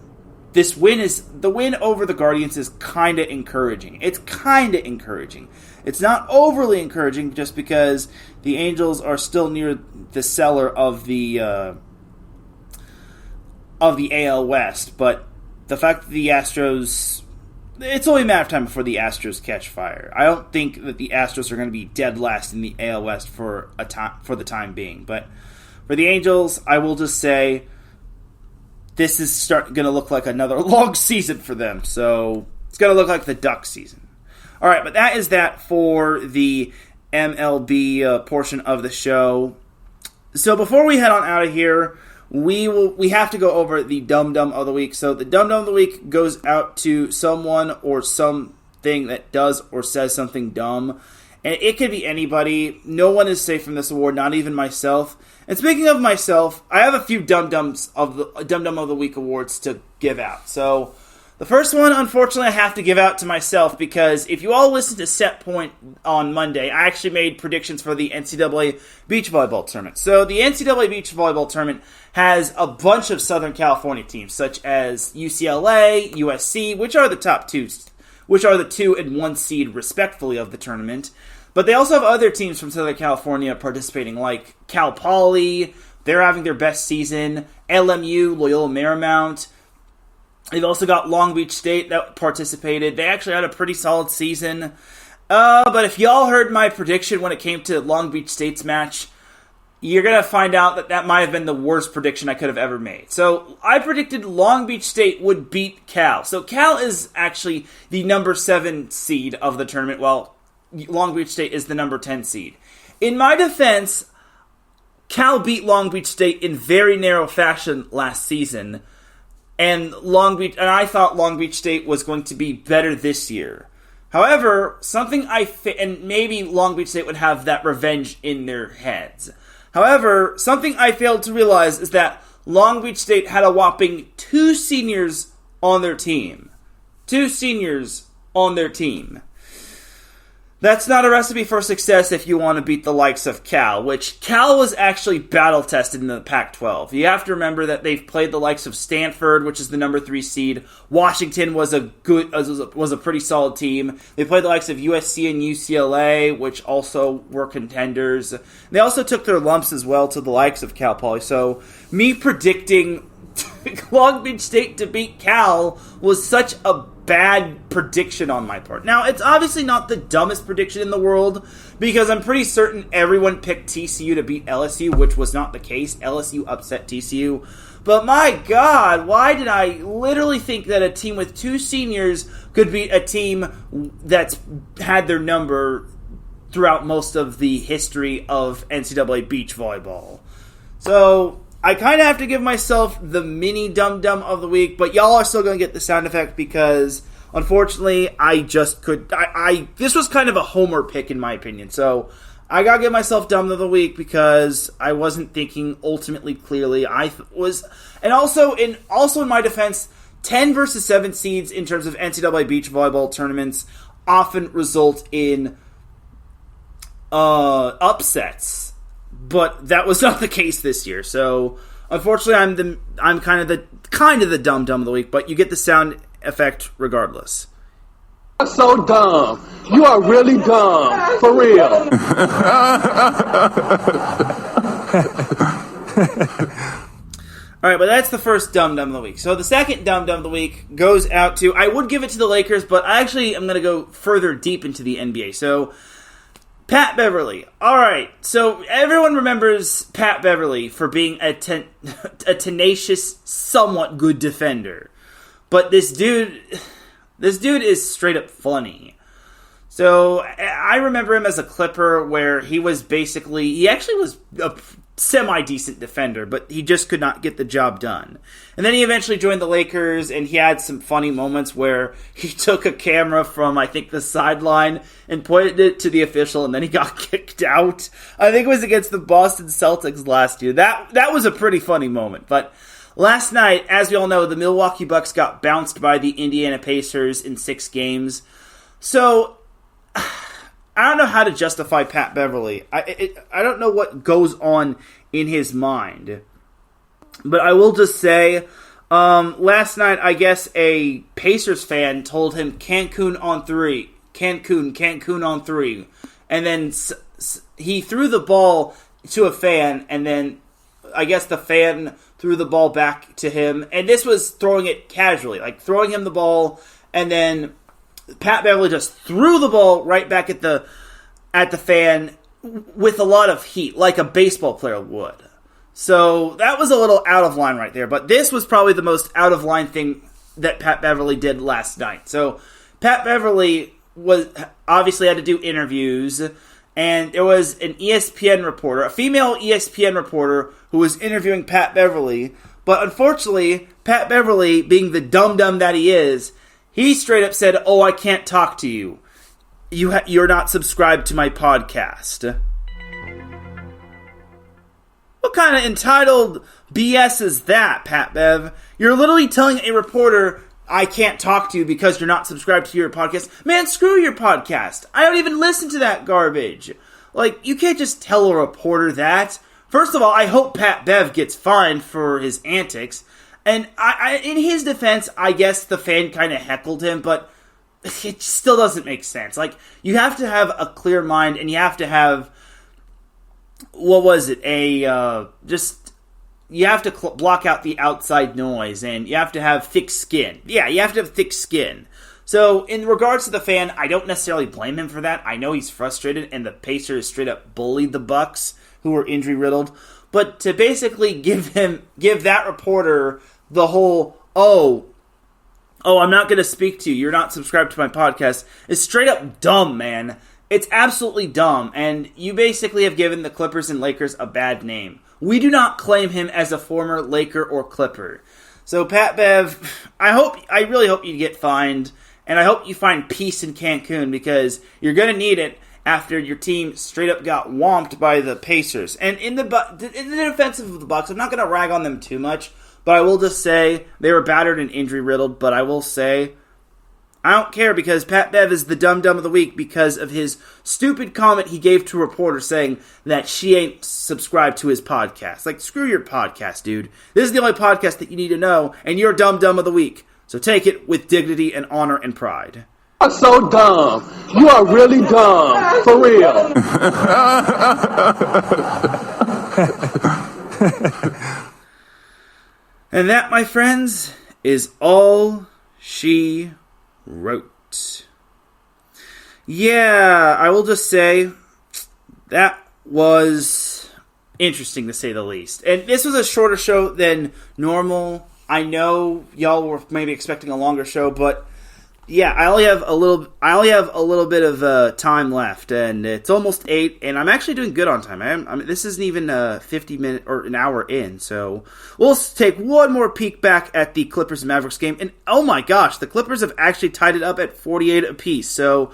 the win over the Guardians is kind of encouraging. It's kind of encouraging. It's not overly encouraging just because the Angels are still near the cellar of the AL West, but the fact that the Astros, it's only a matter of time before the Astros catch fire. I don't think that the Astros are going to be dead last in the AL West for the time being. But for the Angels, I will just say this is going to look like another long season for them. So it's going to look like the Duck season. All right, but that is that for the MLB portion of the show. So before we head on out of here, we have to go over the Dum Dum of the Week. So the Dum Dum of the Week goes out to someone or something that does or says something dumb. And it could be anybody. No one is safe from this award, not even myself. And speaking of myself, I have a few Dum Dum of the Week awards to give out. So the first one, unfortunately, I have to give out to myself because if you all listened to Set Point on Monday, I actually made predictions for the NCAA Beach Volleyball Tournament. So the NCAA Beach Volleyball Tournament has a bunch of Southern California teams, such as UCLA, USC, which are the top two, which are the 2 and 1 seed, respectfully, of the tournament. But they also have other teams from Southern California participating, like Cal Poly. They're having their best season. LMU, Loyola Marymount. They've also got Long Beach State that participated. They actually had a pretty solid season. But if y'all heard my prediction when it came to Long Beach State's match, you're going to find out that that might have been the worst prediction I could have ever made. So I predicted Long Beach State would beat Cal. So Cal is actually the number 7 seed of the tournament, while Long Beach State is the number 10 seed. In my defense, Cal beat Long Beach State in very narrow fashion last season. And I thought Long Beach State was going to be better this year. However, and maybe Long Beach State would have that revenge in their heads. However, something I failed to realize is that Long Beach State had a whopping 2 seniors on their team. 2 seniors on their team. That's not a recipe for success if you want to beat the likes of Cal, which Cal was actually battle-tested in the Pac-12. You have to remember that they've played the likes of Stanford, which is the number 3 seed. Washington was a pretty solid team. They played the likes of USC and UCLA, which also were contenders. They also took their lumps as well to the likes of Cal Poly. So me predicting Long Beach State to beat Cal was such a bad prediction on my part. Now, it's obviously not the dumbest prediction in the world, because I'm pretty certain everyone picked TCU to beat LSU, which was not the case. LSU upset TCU. But my God, why did I literally think that a team with 2 seniors could beat a team that's had their number throughout most of the history of NCAA beach volleyball? So I kind of have to give myself the mini dum-dum of the week, but y'all are still going to get the sound effect because, unfortunately, I just could. This was kind of a homer pick in my opinion, so I gotta give myself dumb of the week because I wasn't thinking ultimately clearly. And also in my defense, 10 versus 7 seeds in terms of NCAA beach volleyball tournaments often result in upsets, but that was not the case this year. So unfortunately, I'm kind of the dumb of the week, but you get the sound effect regardless. You're so dumb. You are really dumb. For real. All right, but that's the first dumb of the week. So the second dumb of the week goes out to, I would give it to the Lakers, but I'm going to go further deep into the NBA. So Pat Beverley. All right, so everyone remembers Pat Beverley for being a tenacious, somewhat good defender. But this dude is straight up funny. So I remember him as a Clipper where he actually was a semi-decent defender, but he just could not get the job done. And then he eventually joined the Lakers, and he had some funny moments where he took a camera from, I think, the sideline and pointed it to the official, and then he got kicked out. I think it was against the Boston Celtics last year. That was a pretty funny moment, but last night, as we all know, the Milwaukee Bucks got bounced by the Indiana Pacers in 6 games. So, I don't know how to justify Pat Beverley. I don't know what goes on in his mind. But I will just say, last night, I guess a Pacers fan told him Cancun on 3. Cancun on 3. And then he threw the ball to a fan, and then I guess the fan threw the ball back to him. And this was throwing it casually, like throwing him the ball, and then Pat Beverley just threw the ball right back at the fan with a lot of heat, like a baseball player would. So that was a little out of line right there. But this was probably the most out of line thing that Pat Beverley did last night. So Pat Beverley obviously had to do interviews, and there was an ESPN reporter, a female ESPN reporter, who was interviewing Pat Beverley. But unfortunately, Pat Beverley, being the dumb that he is, he straight up said, "Oh, I can't talk to you. You're not subscribed to my podcast." What kind of entitled BS is that, Pat Bev? You're literally telling a reporter, "I can't talk to you because you're not subscribed to your podcast." Man, screw your podcast. I don't even listen to that garbage. Like, you can't just tell a reporter that. First of all, I hope Pat Bev gets fined for his antics. And in his defense, I guess the fan kind of heckled him, but it still doesn't make sense. Like, you have to have a clear mind, and you have to have, what was it, you have to block out the outside noise, and you have to have thick skin. Yeah, you have to have thick skin. So, in regards to the fan, I don't necessarily blame him for that. I know he's frustrated, and the Pacers straight up bullied the Bucks, who were injury-riddled. But to basically give that reporter the whole, oh, I'm not going to speak to you, you're not subscribed to my podcast, is straight up dumb, man. It's absolutely dumb, and you basically have given the Clippers and Lakers a bad name. We do not claim him as a former Laker or Clipper. So, Pat Bev, I really hope you get fined, and I hope you find peace in Cancun, because you're going to need it after your team straight up got whomped by the Pacers. And in the defense of the Bucks, I'm not going to rag on them too much, but I will just say they were battered and injury-riddled, but I will say I don't care, because Pat Bev is the dumb of the week because of his stupid comment he gave to a reporter saying that she ain't subscribed to his podcast. Like, screw your podcast, dude. This is the only podcast that you need to know, and you're dumb of the week. So take it with dignity and honor and pride. You're so dumb. You are really dumb. For real. And that, my friends, is all she wrote. Yeah, I will just say that was interesting, to say the least. And this was a shorter show than normal. I know y'all were maybe expecting a longer show, but yeah, I only have a little bit of time left, and it's almost 8, and I'm actually doing good on time. I mean, this isn't even 50 minutes or an hour in, so we'll take one more peek back at the Clippers-Mavericks game, and oh my gosh, the Clippers have actually tied it up at 48 apiece. So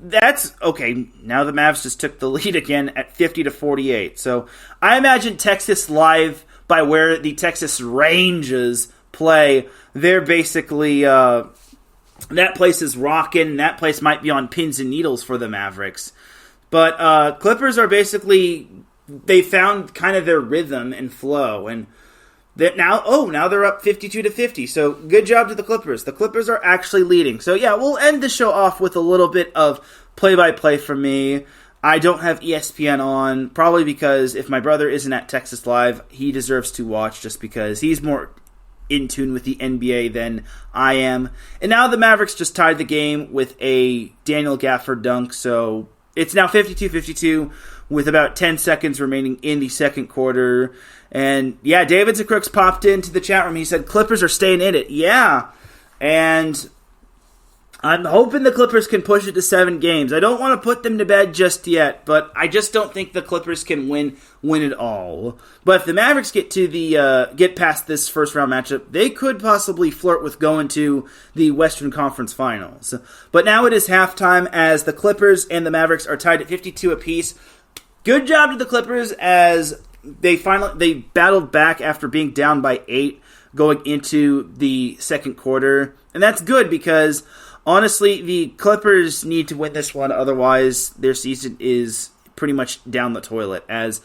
that's okay. Now the Mavs just took the lead again at 50-48. So I imagine Texas Live, by where the Texas Rangers play, they're basically that place is rocking. That place might be on pins and needles for the Mavericks. But Clippers are basically, they found kind of their rhythm and flow, and that now they're up 52-50. So good job to the Clippers. The Clippers are actually leading. So yeah, we'll end the show off with a little bit of play-by-play from me. I don't have ESPN on, probably because if my brother isn't at Texas Live, he deserves to watch just because he's more in tune with the NBA than I am. And now the Mavericks just tied the game with a Daniel Gafford dunk, so it's now 52-52 with about 10 seconds remaining in the second quarter. And yeah, Davidson Crooks popped into the chat room. He said, Clippers are staying in it. Yeah. And I'm hoping the Clippers can push it to 7 games. I don't want to put them to bed just yet, but I just don't think the Clippers can win it all. But if the Mavericks get past this first round matchup, they could possibly flirt with going to the Western Conference Finals. But now it is halftime as the Clippers and the Mavericks are tied at 52 apiece. Good job to the Clippers as they battled back after being down by 8 going into the second quarter. And that's good because honestly, the Clippers need to win this one, otherwise their season is pretty much down the toilet. As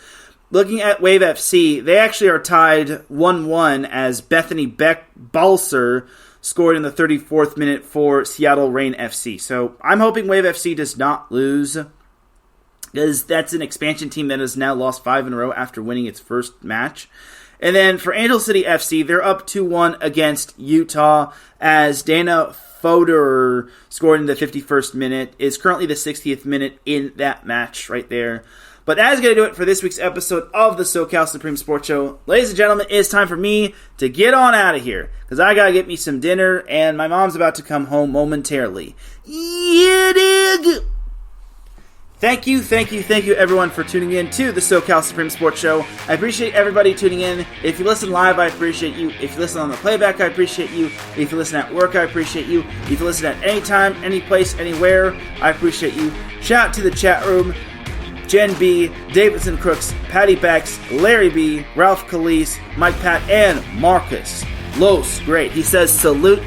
looking at Wave FC, they actually are tied 1-1 as Bethany Balser scored in the 34th minute for Seattle Reign FC. So I'm hoping Wave FC does not lose, because that's an expansion team that has now lost 5 in a row after winning its first match. And then for Angel City FC, they're up 2-1 against Utah as Dana Fodor scored in the 51st minute, is currently the 60th minute in that match right there. But that is going to do it for this week's episode of the SoCal Supreme Sports Show. Ladies and gentlemen, it's time for me to get on out of here, because I got to get me some dinner, and my mom's about to come home momentarily. Yeah, dig! Thank you, everyone, for tuning in to the SoCal Supreme Sports Show. I appreciate everybody tuning in. If you listen live, I appreciate you. If you listen on the playback, I appreciate you. If you listen at work, I appreciate you. If you listen at any time, any place, anywhere, I appreciate you. Shout out to the chat room. Jen B, Davidson Crooks, Patty Bex, Larry B, Ralph Calise, Mike Pat, and Marcus Los. Great. He says, salute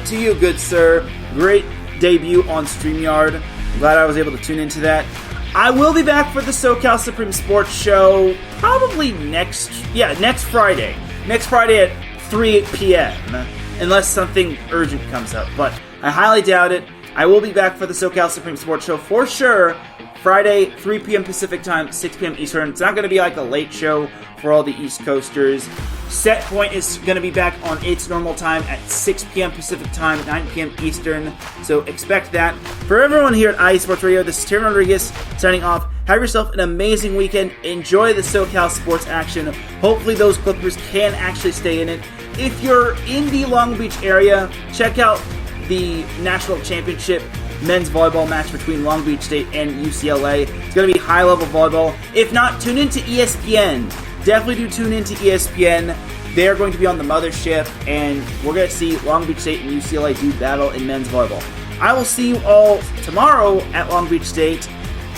to you, good sir. Great debut on StreamYard. Glad I was able to tune into that. I will be back for the SoCal Supreme Sports Show probably next Friday. Next Friday at 3 p.m. Unless something urgent comes up. But I highly doubt it. I will be back for the SoCal Supreme Sports Show for sure. Friday, 3 p.m. Pacific time, 6 p.m. Eastern. It's not going to be like a late show for all the East Coasters. Set Point is going to be back on its normal time at 6 p.m. Pacific time, 9 p.m. Eastern. So expect that. For everyone here at IE Sports Radio, this is Teran Rodriguez signing off. Have yourself an amazing weekend. Enjoy the SoCal sports action. Hopefully those Clippers can actually stay in it. If you're in the Long Beach area, check out the National Championship men's volleyball match between Long Beach State and UCLA. It's going to be high-level volleyball. If not, tune into ESPN. Definitely do tune into ESPN. They are going to be on the mothership, and we're going to see Long Beach State and UCLA do battle in men's volleyball. I will see you all tomorrow at Long Beach State,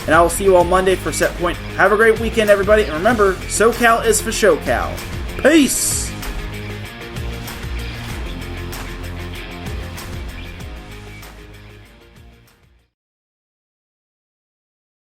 and I will see you all Monday for Set Point. Have a great weekend, everybody, and remember, SoCal is for SoCal. Peace!